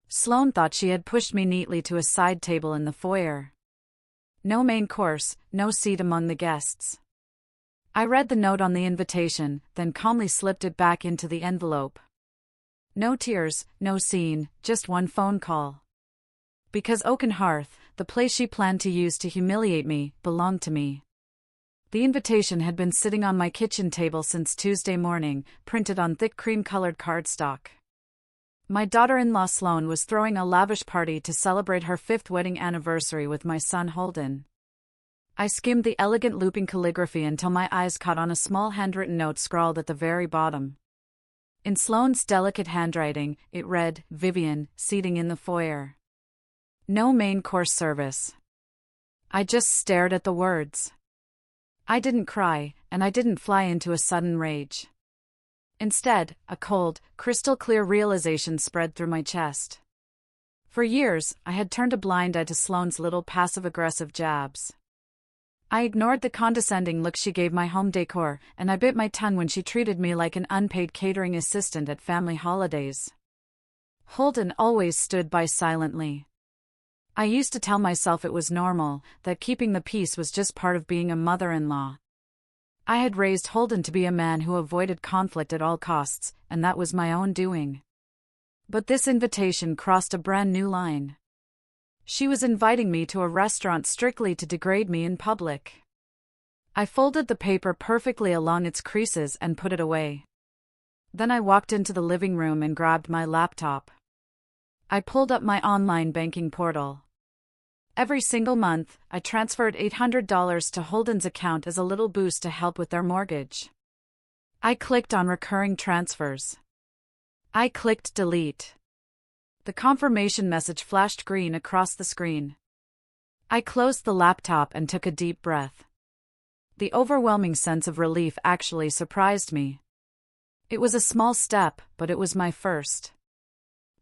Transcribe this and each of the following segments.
Sloane thought she had pushed me neatly to a side table in the foyer. No main course, no seat among the guests. I read the note on the invitation, then calmly slipped it back into the envelope. No tears, no scene, just one phone call. Because Oaken Hearth, the place she planned to use to humiliate me, belonged to me. The invitation had been sitting on my kitchen table since Tuesday morning, printed on thick cream-colored cardstock. My daughter-in-law Sloane was throwing a lavish party to celebrate her 5th wedding anniversary with my son Holden. I skimmed the elegant looping calligraphy until my eyes caught on a small handwritten note scrawled at the very bottom. In Sloane's delicate handwriting, it read, "Vivian, seating in the foyer. No main course service." I just stared at the words. I didn't cry, and I didn't fly into a sudden rage. Instead, a cold, crystal-clear realization spread through my chest. For years, I had turned a blind eye to Sloane's little passive-aggressive jabs. I ignored the condescending look she gave my home decor, and I bit my tongue when she treated me like an unpaid catering assistant at family holidays. Holden always stood by silently. I used to tell myself it was normal, that keeping the peace was just part of being a mother-in-law. I had raised Holden to be a man who avoided conflict at all costs, and that was my own doing. But this invitation crossed a brand new line. She was inviting me to a restaurant strictly to degrade me in public. I folded the paper perfectly along its creases and put it away. Then I walked into the living room and grabbed my laptop. I pulled up my online banking portal. Every single month, I transferred $800 to Holden's account as a little boost to help with their mortgage. I clicked on recurring transfers. I clicked delete. The confirmation message flashed green across the screen. I closed the laptop and took a deep breath. The overwhelming sense of relief actually surprised me. It was a small step, but it was my first.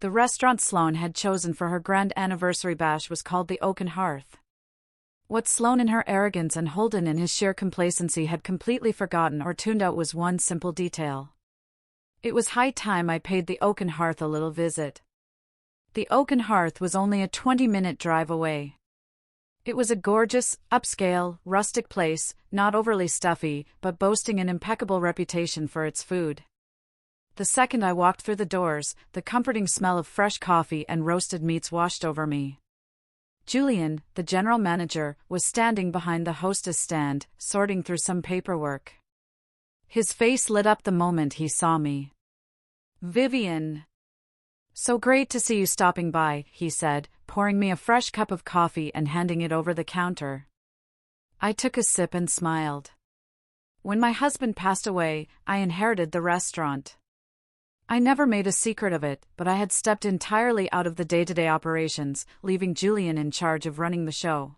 The restaurant Sloane had chosen for her grand anniversary bash was called the Oaken Hearth. What Sloane in her arrogance and Holden in his sheer complacency had completely forgotten or tuned out was one simple detail. It was high time I paid the Oaken Hearth a little visit. The Oaken Hearth was only a 20-minute drive away. It was a gorgeous, upscale, rustic place, not overly stuffy, but boasting an impeccable reputation for its food. The second I walked through the doors, the comforting smell of fresh coffee and roasted meats washed over me. Julian, the general manager, was standing behind the hostess stand, sorting through some paperwork. His face lit up the moment he saw me. "Vivian. So great to see you stopping by," he said, pouring me a fresh cup of coffee and handing it over the counter. I took a sip and smiled. When my husband passed away, I inherited the restaurant. I never made a secret of it, but I had stepped entirely out of the day-to-day operations, leaving Julian in charge of running the show.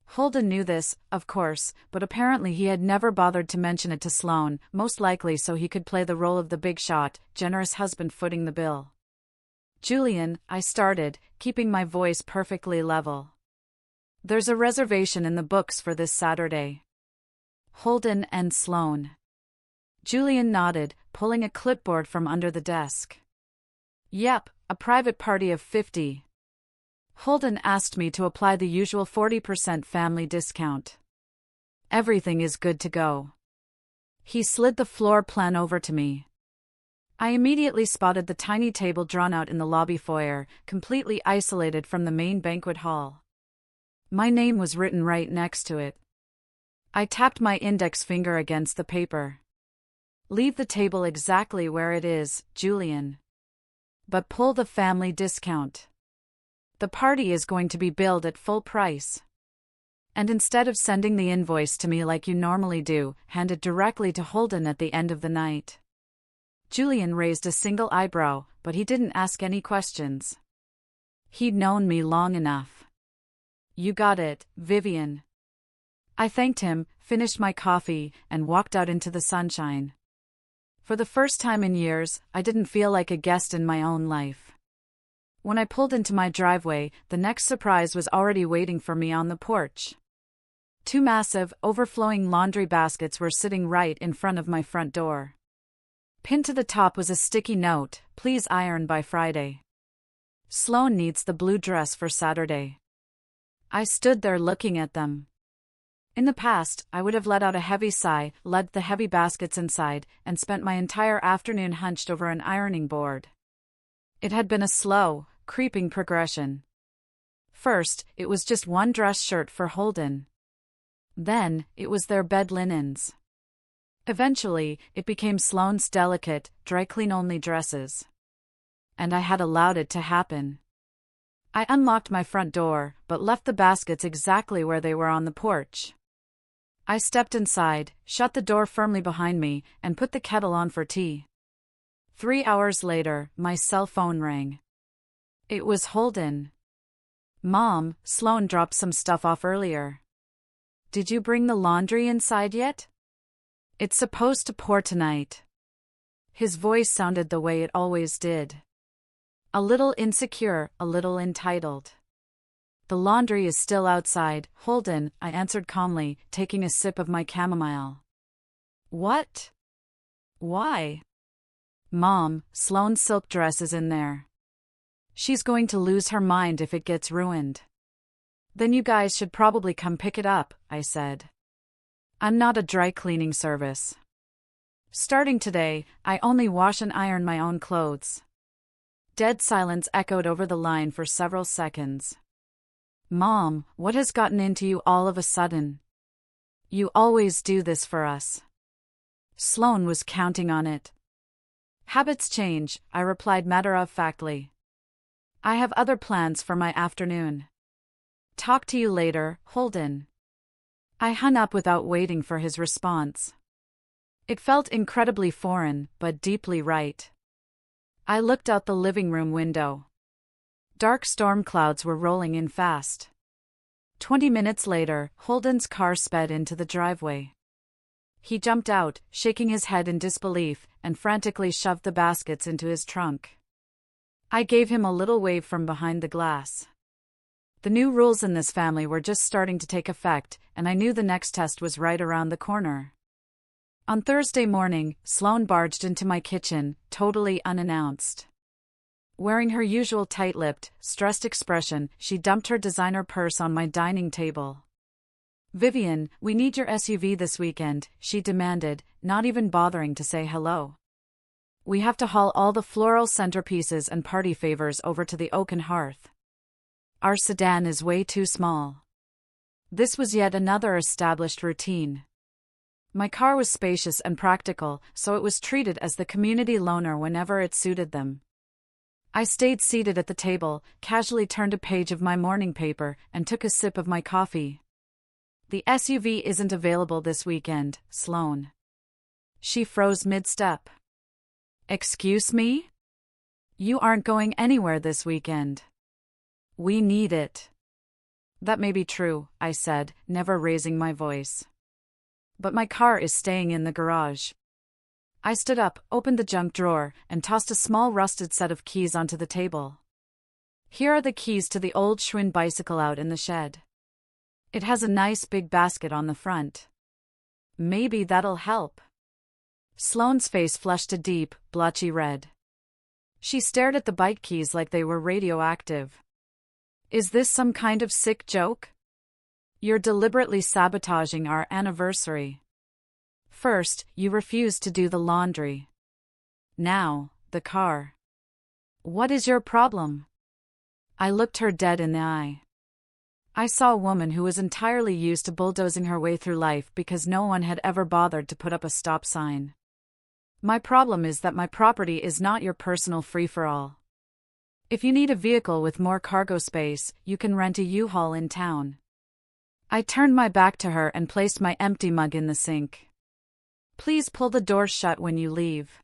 Holden knew this, of course, but apparently he had never bothered to mention it to Sloane, most likely so he could play the role of the big shot, generous husband footing the bill. "Julian," I started, keeping my voice perfectly level. "There's a reservation in the books for this Saturday." Holden and Sloane. Julian nodded, pulling a clipboard from under the desk. "Yep, a private party of 50. Holden asked me to apply the usual 40% family discount. Everything is good to go." He slid the floor plan over to me. I immediately spotted the tiny table drawn out in the lobby foyer, completely isolated from the main banquet hall. My name was written right next to it. I tapped my index finger against the paper. "Leave the table exactly where it is, Julian. But pull the family discount. The party is going to be billed at full price. And instead of sending the invoice to me like you normally do, hand it directly to Holden at the end of the night." Julian raised a single eyebrow, but he didn't ask any questions. He'd known me long enough. "You got it, Vivian." I thanked him, finished my coffee, and walked out into the sunshine. For the first time in years, I didn't feel like a guest in my own life. When I pulled into my driveway, the next surprise was already waiting for me on the porch. 2 massive, overflowing laundry baskets were sitting right in front of my front door. Pinned to the top was a sticky note, "Please iron by Friday." Sloane needs the blue dress for Saturday. I stood there looking at them. In the past, I would have let out a heavy sigh, lugged the heavy baskets inside, and spent my entire afternoon hunched over an ironing board. It had been a slow, creeping progression. First, it was just one dress shirt for Holden. Then, it was their bed linens. Eventually, it became Sloane's delicate, dry-clean-only dresses. And I had allowed it to happen. I unlocked my front door, but left the baskets exactly where they were on the porch. I stepped inside, shut the door firmly behind me, and put the kettle on for tea. 3 hours later, my cell phone rang. It was Holden. "Mom, Sloane dropped some stuff off earlier. Did you bring the laundry inside yet? It's supposed to pour tonight." His voice sounded the way it always did. A little insecure, a little entitled. "The laundry is still outside, Holden," I answered calmly, taking a sip of my chamomile. "What? Why?" "Mom, Sloane's silk dress is in there. She's going to lose her mind if it gets ruined." "Then you guys should probably come pick it up," I said. "I'm not a dry cleaning service. Starting today, I only wash and iron my own clothes." Dead silence echoed over the line for several seconds. "Mom, what has gotten into you all of a sudden? You always do this for us." Sloane was counting on it. "Habits change," I replied matter-of-factly. "I have other plans for my afternoon. Talk to you later, Holden." I hung up without waiting for his response. It felt incredibly foreign, but deeply right. I looked out the living room window. Dark storm clouds were rolling in fast. 20 minutes later, Holden's car sped into the driveway. He jumped out, shaking his head in disbelief, and frantically shoved the baskets into his trunk. I gave him a little wave from behind the glass. The new rules in this family were just starting to take effect, and I knew the next test was right around the corner. On Thursday morning, Sloane barged into my kitchen, totally unannounced. Wearing her usual tight-lipped, stressed expression, she dumped her designer purse on my dining table. "Vivian, we need your SUV this weekend," she demanded, not even bothering to say hello. "We have to haul all the floral centerpieces and party favors over to the oaken hearth. Our sedan is way too small." This was yet another established routine. My car was spacious and practical, so it was treated as the community loaner whenever it suited them. I stayed seated at the table, casually turned a page of my morning paper, and took a sip of my coffee. "The SUV isn't available this weekend, Sloane." She froze mid-step. "Excuse me? You aren't going anywhere this weekend. We need it." "That may be true," I said, never raising my voice. "But my car is staying in the garage." I stood up, opened the junk drawer, and tossed a small rusted set of keys onto the table. "Here are the keys to the old Schwinn bicycle out in the shed. It has a nice big basket on the front. Maybe that'll help." Sloane's face flushed a deep, blotchy red. She stared at the bike keys like they were radioactive. "Is this some kind of sick joke? You're deliberately sabotaging our anniversary. First, you refused to do the laundry. Now, the car. What is your problem?" I looked her dead in the eye. I saw a woman who was entirely used to bulldozing her way through life because no one had ever bothered to put up a stop sign. "My problem is that my property is not your personal free-for-all. If you need a vehicle with more cargo space, you can rent a U-Haul in town." I turned my back to her and placed my empty mug in the sink. "Please pull the door shut when you leave."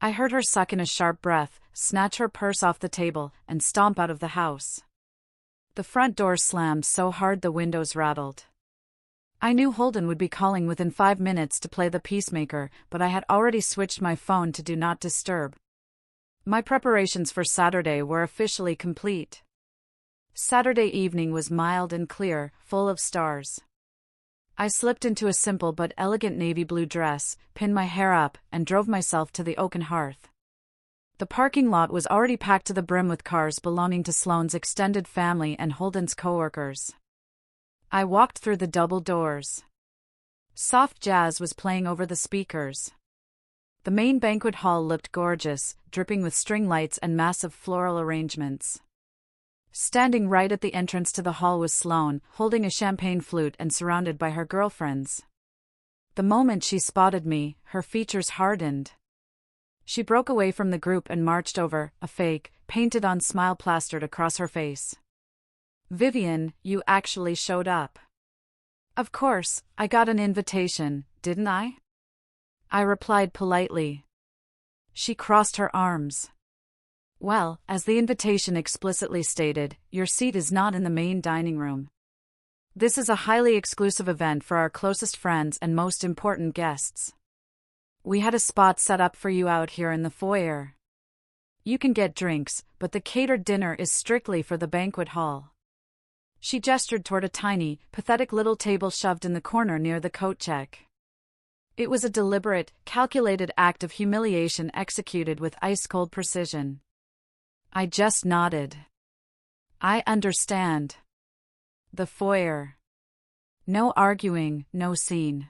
I heard her suck in a sharp breath, snatch her purse off the table, and stomp out of the house. The front door slammed so hard the windows rattled. I knew Holden would be calling within 5 minutes to play the peacemaker, but I had already switched my phone to Do Not Disturb. My preparations for Saturday were officially complete. Saturday evening was mild and clear, full of stars. I slipped into a simple but elegant navy blue dress, pinned my hair up, and drove myself to the oaken hearth. The parking lot was already packed to the brim with cars belonging to Sloane's extended family and Holden's coworkers. I walked through the double doors. Soft jazz was playing over the speakers. The main banquet hall looked gorgeous, dripping with string lights and massive floral arrangements. Standing right at the entrance to the hall was Sloane, holding a champagne flute and surrounded by her girlfriends. The moment she spotted me, her features hardened. She broke away from the group and marched over, a fake, painted-on smile plastered across her face. "Vivian, you actually showed up." "Of course, I got an invitation, didn't I?" I replied politely. She crossed her arms. "Well, as the invitation explicitly stated, your seat is not in the main dining room. This is a highly exclusive event for our closest friends and most important guests. We had a spot set up for you out here in the foyer. You can get drinks, but the catered dinner is strictly for the banquet hall." She gestured toward a tiny, pathetic little table shoved in the corner near the coat check. It was a deliberate, calculated act of humiliation executed with ice-cold precision. I just nodded. "I understand." The foyer. No arguing, no scene.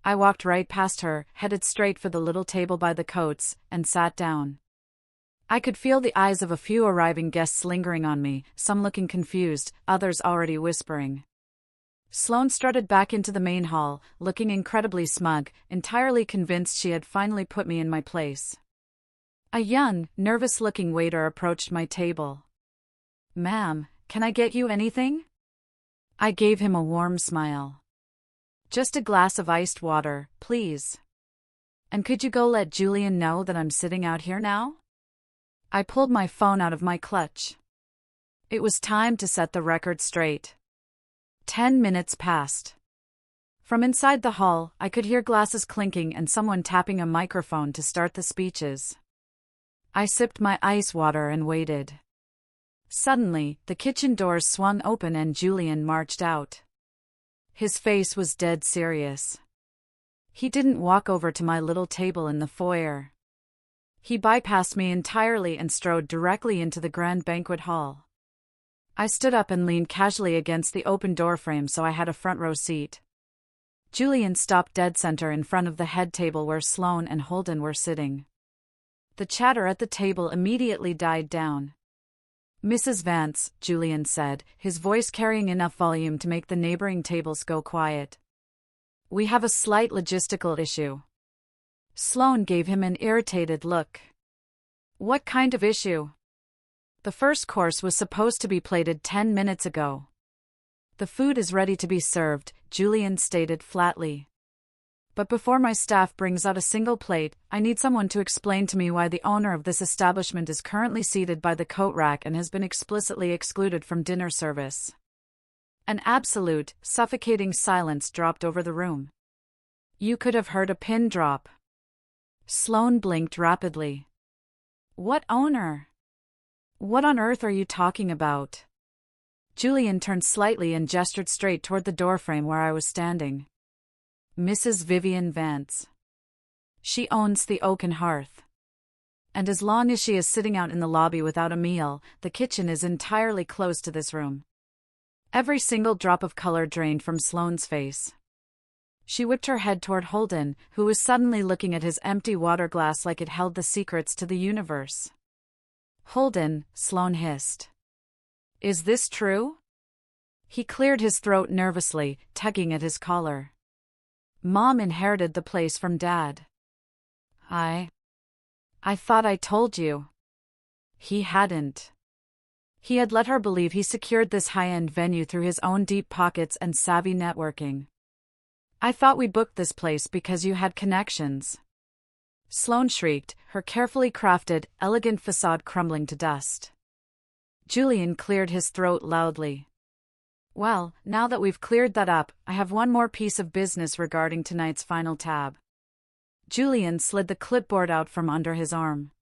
I walked right past her, headed straight for the little table by the coats, and sat down. I could feel the eyes of a few arriving guests lingering on me, some looking confused, others already whispering. Sloane strutted back into the main hall, looking incredibly smug, entirely convinced she had finally put me in my place. A young, nervous-looking waiter approached my table. "Ma'am, can I get you anything?" I gave him a warm smile. "Just a glass of iced water, please. And could you go let Julian know that I'm sitting out here now?" I pulled my phone out of my clutch. It was time to set the record straight. 10 minutes passed. From inside the hall, I could hear glasses clinking and someone tapping a microphone to start the speeches. I sipped my ice water and waited. Suddenly, the kitchen doors swung open and Julian marched out. His face was dead serious. He didn't walk over to my little table in the foyer. He bypassed me entirely and strode directly into the grand banquet hall. I stood up and leaned casually against the open doorframe so I had a front row seat. Julian stopped dead center in front of the head table where Sloane and Holden were sitting. The chatter at the table immediately died down. "Mrs. Vance," Julian said, his voice carrying enough volume to make the neighboring tables go quiet. "We have a slight logistical issue." Sloane gave him an irritated look. "What kind of issue?" "The first course was supposed to be plated 10 minutes ago." "The food is ready to be served," Julian stated flatly. "But before my staff brings out a single plate, I need someone to explain to me why the owner of this establishment is currently seated by the coat rack and has been explicitly excluded from dinner service." An absolute, suffocating silence dropped over the room. You could have heard a pin drop. Sloane blinked rapidly. "What owner? What on earth are you talking about?" Julian turned slightly and gestured straight toward the doorframe where I was standing. "Mrs. Vivian Vance. She owns the Oaken Hearth. And as long as she is sitting out in the lobby without a meal, the kitchen is entirely closed to this room." Every single drop of color drained from Sloane's face. She whipped her head toward Holden, who was suddenly looking at his empty water glass like it held the secrets to the universe. "Holden," Sloane hissed. "Is this true?" He cleared his throat nervously, tugging at his collar. "Mom inherited the place from Dad." I thought I told you." He hadn't. He had let her believe he secured this high-end venue through his own deep pockets and savvy networking. "I thought we booked this place because you had connections." Sloane shrieked, her carefully crafted, elegant facade crumbling to dust. Julian cleared his throat loudly. "Well, now that we've cleared that up, I have one more piece of business regarding tonight's final tab." Julian slid the clipboard out from under his arm.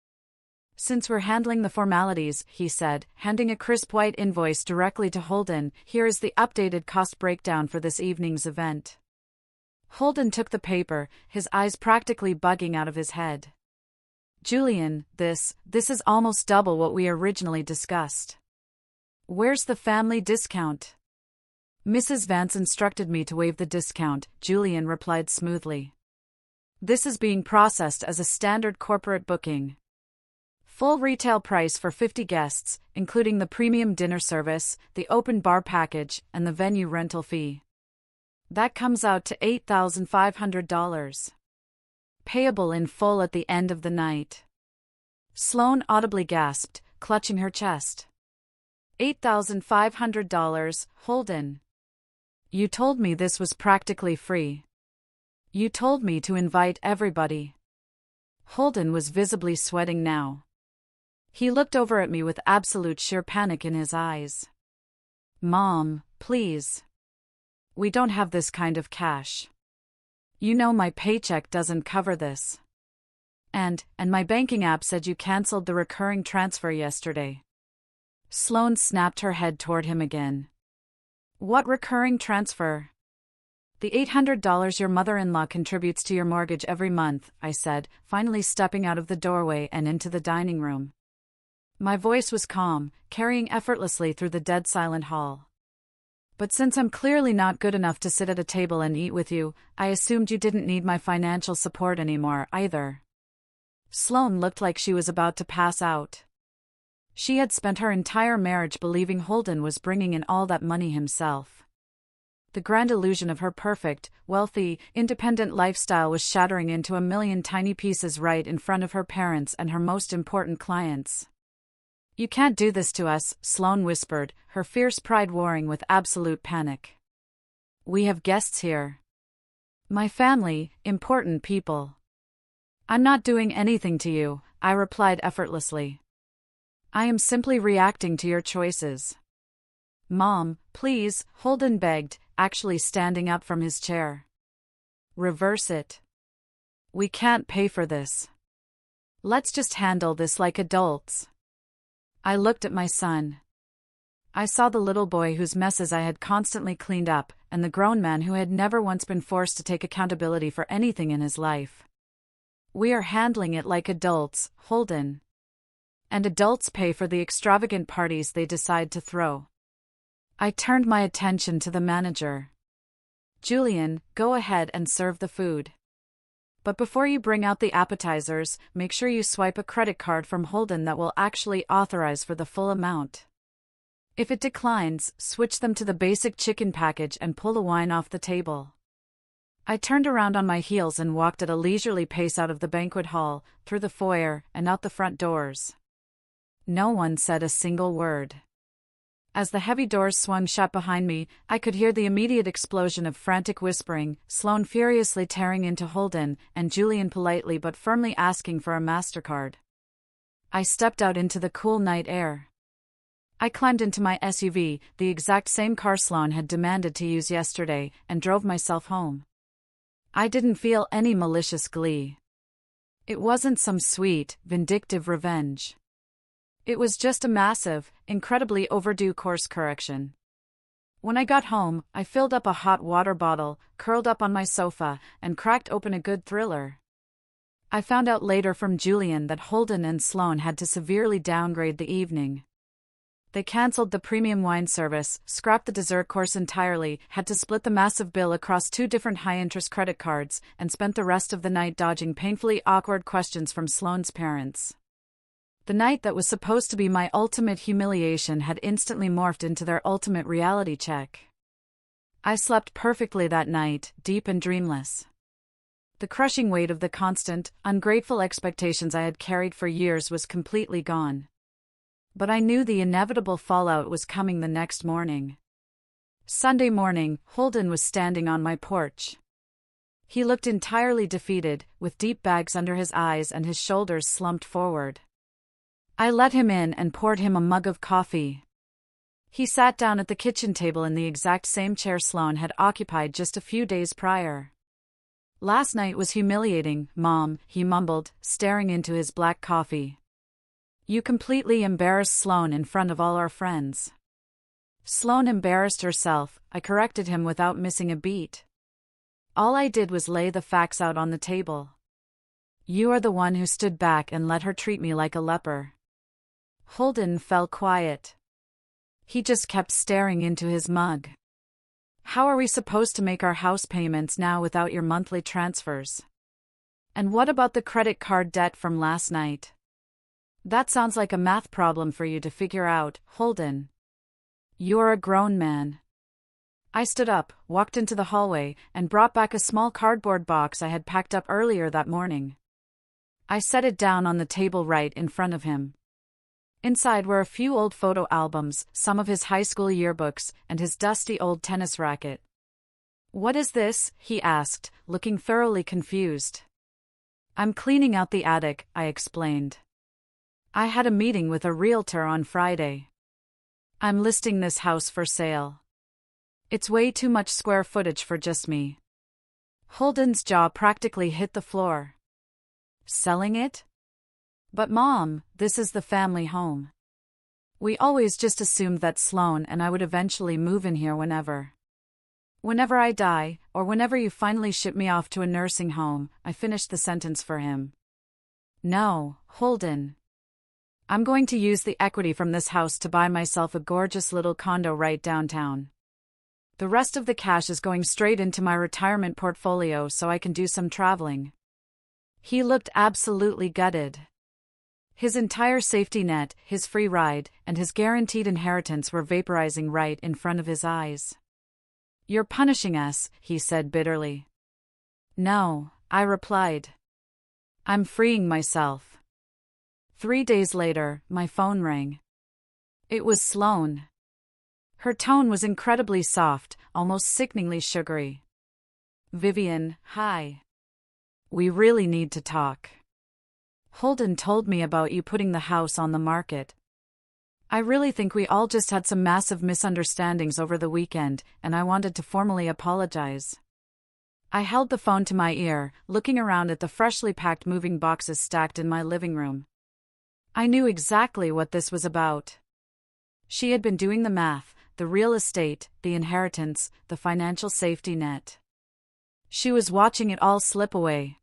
"Since we're handling the formalities," he said, handing a crisp white invoice directly to Holden, "here is the updated cost breakdown for this evening's event." Holden took the paper, his eyes practically bugging out of his head. Julian, this is almost double what we originally discussed. Where's the family discount? Mrs. Vance instructed me to waive the discount, Julian replied smoothly. This is being processed as a standard corporate booking. Full retail price for 50 guests, including the premium dinner service, the open bar package, and the venue rental fee. That comes out to $8,500. Payable in full at the end of the night. Sloane audibly gasped, clutching her chest. $8,500, Holden. You told me this was practically free. You told me to invite everybody. Holden was visibly sweating now. He looked over at me with absolute sheer panic in his eyes. Mom, please. We don't have this kind of cash. You know my paycheck doesn't cover this. And my banking app said you canceled the recurring transfer yesterday. Sloane snapped her head toward him again. What recurring transfer? The $800 your mother-in-law contributes to your mortgage every month, I said, finally stepping out of the doorway and into the dining room. My voice was calm, carrying effortlessly through the dead-silent hall. But since I'm clearly not good enough to sit at a table and eat with you, I assumed you didn't need my financial support anymore, either. Sloane looked like she was about to pass out. She had spent her entire marriage believing Holden was bringing in all that money himself. The grand illusion of her perfect, wealthy, independent lifestyle was shattering into a million tiny pieces right in front of her parents and her most important clients. You can't do this to us, Sloane whispered, her fierce pride warring with absolute panic. We have guests here. My family, important people. I'm not doing anything to you, I replied effortlessly. I am simply reacting to your choices. Mom, please, Holden begged, actually standing up from his chair. Reverse it. We can't pay for this. Let's just handle this like adults. I looked at my son. I saw the little boy whose messes I had constantly cleaned up, and the grown man who had never once been forced to take accountability for anything in his life. We are handling it like adults, Holden. And adults pay for the extravagant parties they decide to throw. I turned my attention to the manager. Julian, go ahead and serve the food. But before you bring out the appetizers, make sure you swipe a credit card from Holden that will actually authorize for the full amount. If it declines, switch them to the basic chicken package and pull the wine off the table. I turned around on my heels and walked at a leisurely pace out of the banquet hall, through the foyer, and out the front doors. No one said a single word. As the heavy doors swung shut behind me, I could hear the immediate explosion of frantic whispering, Sloane furiously tearing into Holden, and Julian politely but firmly asking for a MasterCard. I stepped out into the cool night air. I climbed into my SUV, the exact same car Sloane had demanded to use yesterday, and drove myself home. I didn't feel any malicious glee. It wasn't some sweet, vindictive revenge. It was just a massive, incredibly overdue course correction. When I got home, I filled up a hot water bottle, curled up on my sofa, and cracked open a good thriller. I found out later from Julian that Holden and Sloane had to severely downgrade the evening. They cancelled the premium wine service, scrapped the dessert course entirely, had to split the massive bill across 2 different high-interest credit cards, and spent the rest of the night dodging painfully awkward questions from Sloane's parents. The night that was supposed to be my ultimate humiliation had instantly morphed into their ultimate reality check. I slept perfectly that night, deep and dreamless. The crushing weight of the constant, ungrateful expectations I had carried for years was completely gone. But I knew the inevitable fallout was coming the next morning. Sunday morning, Holden was standing on my porch. He looked entirely defeated, with deep bags under his eyes and his shoulders slumped forward. I let him in and poured him a mug of coffee. He sat down at the kitchen table in the exact same chair Sloane had occupied just a few days prior. Last night was humiliating, Mom, he mumbled, staring into his black coffee. You completely embarrassed Sloane in front of all our friends. Sloane embarrassed herself, I corrected him without missing a beat. All I did was lay the facts out on the table. You are the one who stood back and let her treat me like a leper. Holden fell quiet. He just kept staring into his mug. How are we supposed to make our house payments now without your monthly transfers? And what about the credit card debt from last night? That sounds like a math problem for you to figure out, Holden. You're a grown man. I stood up, walked into the hallway, and brought back a small cardboard box I had packed up earlier that morning. I set it down on the table right in front of him. Inside were a few old photo albums, some of his high school yearbooks, and his dusty old tennis racket. "What is this?" he asked, looking thoroughly confused. "I'm cleaning out the attic," I explained. "I had a meeting with a realtor on Friday. I'm listing this house for sale. It's way too much square footage for just me." Holden's jaw practically hit the floor. "Selling it? But Mom, this is the family home. We always just assumed that Sloan and I would eventually move in here whenever I die, or whenever you finally ship me off to a nursing home," I finished the sentence for him. "No, Holden. I'm going to use the equity from this house to buy myself a gorgeous little condo right downtown. The rest of the cash is going straight into my retirement portfolio so I can do some traveling." He looked absolutely gutted. His entire safety net, his free ride, and his guaranteed inheritance were vaporizing right in front of his eyes. "You're punishing us," he said bitterly. "No," I replied. "I'm freeing myself." 3 days later, my phone rang. It was Sloan. Her tone was incredibly soft, almost sickeningly sugary. "Vivian, hi. We really need to talk. Holden told me about you putting the house on the market. I really think we all just had some massive misunderstandings over the weekend, and I wanted to formally apologize." I held the phone to my ear, looking around at the freshly packed moving boxes stacked in my living room. I knew exactly what this was about. She had been doing the math, the real estate, the inheritance, the financial safety net. She was watching it all slip away.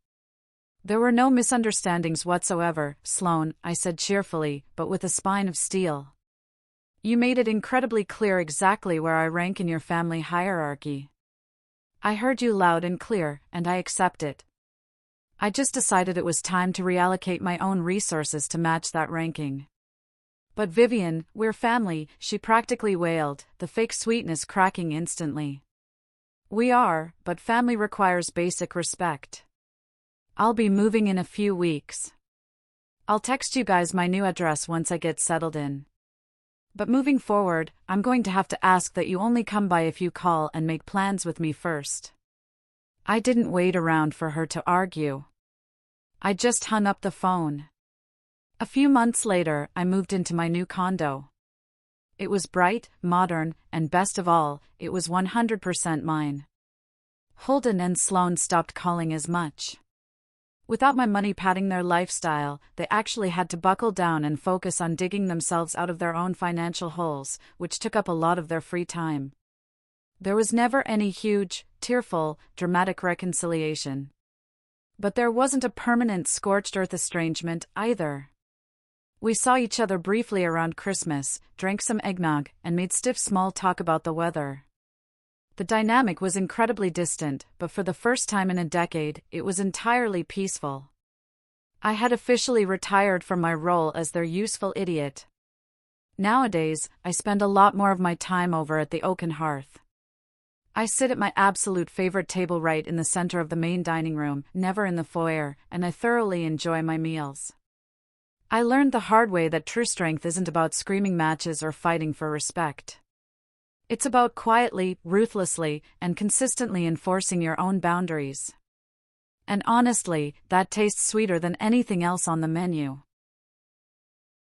"There were no misunderstandings whatsoever, Sloan," I said cheerfully, but with a spine of steel. "You made it incredibly clear exactly where I rank in your family hierarchy. I heard you loud and clear, and I accept it. I just decided it was time to reallocate my own resources to match that ranking." "But Vivian, we're family," she practically wailed, the fake sweetness cracking instantly. "We are, but family requires basic respect. I'll be moving in a few weeks. I'll text you guys my new address once I get settled in. But moving forward, I'm going to have to ask that you only come by if you call and make plans with me first." I didn't wait around for her to argue. I just hung up the phone. A few months later, I moved into my new condo. It was bright, modern, and best of all, it was 100% mine. Holden and Sloan stopped calling as much. Without my money padding their lifestyle, they actually had to buckle down and focus on digging themselves out of their own financial holes, which took up a lot of their free time. There was never any huge, tearful, dramatic reconciliation. But there wasn't a permanent scorched earth estrangement either. We saw each other briefly around Christmas, drank some eggnog, and made stiff small talk about the weather. The dynamic was incredibly distant, but for the first time in a decade, it was entirely peaceful. I had officially retired from my role as their useful idiot. Nowadays, I spend a lot more of my time over at the oaken hearth. I sit at my absolute favorite table right in the center of the main dining room, never in the foyer, and I thoroughly enjoy my meals. I learned the hard way that true strength isn't about screaming matches or fighting for respect. It's about quietly, ruthlessly, and consistently enforcing your own boundaries. And honestly, that tastes sweeter than anything else on the menu.